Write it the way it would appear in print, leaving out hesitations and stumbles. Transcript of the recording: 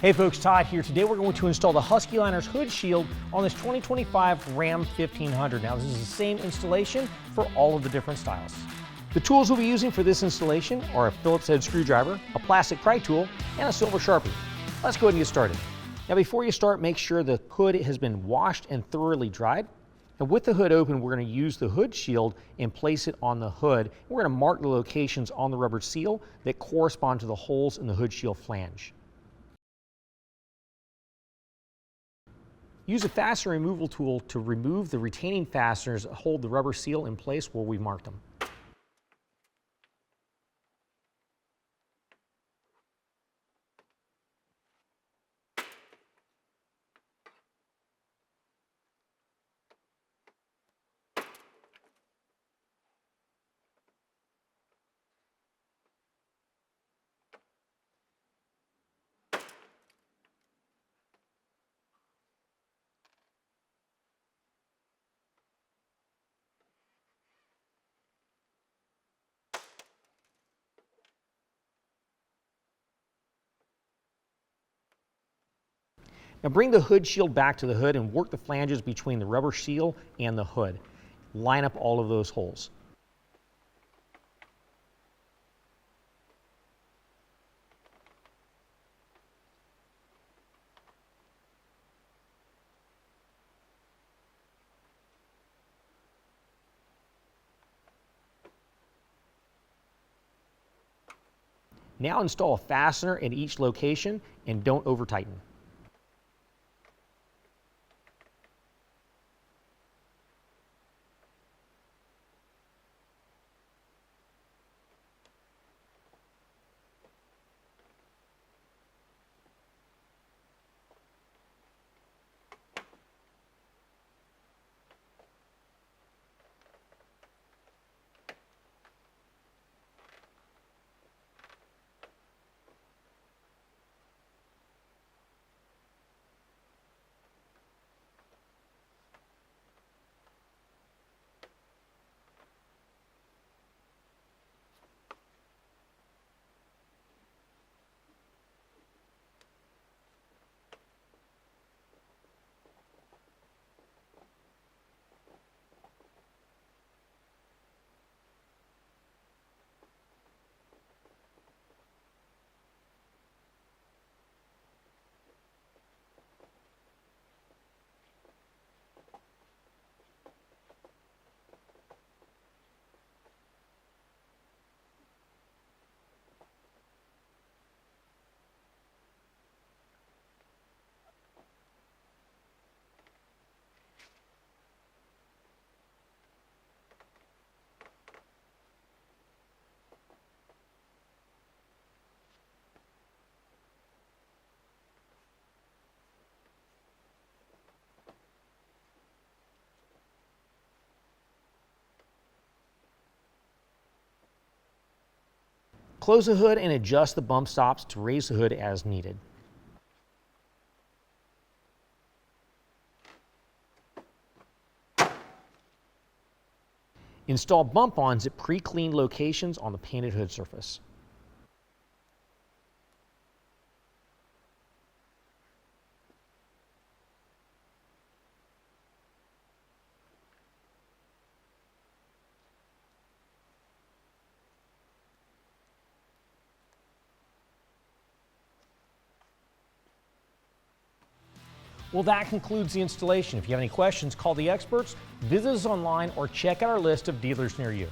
Hey folks, Todd here. Today we're going to install the Husky Liners Hood Shield on this 2025 Ram 1500. Now this is the same installation for all of the different styles. The tools we'll be using for this installation are a Phillips head screwdriver, a plastic pry tool, and a silver Sharpie. Let's go ahead and get started. Now before you start, make sure the hood has been washed and thoroughly dried. And with the hood open, we're going to use the hood shield and place it on the hood. We're going to mark the locations on the rubber seal that correspond to the holes in the hood shield flange. Use a fastener removal tool to remove the retaining fasteners that hold the rubber seal in place where we've marked them. Now bring the hood shield back to the hood and work the flanges between the rubber seal and the hood. Line up all of those holes. Now install a fastener in each location and don't over tighten. Close the hood and adjust the bump stops to raise the hood as needed. Install bump-ons at pre-cleaned locations on the painted hood surface. Well, that concludes the installation. If you have any questions, call the experts, visit us online, or check out our list of dealers near you.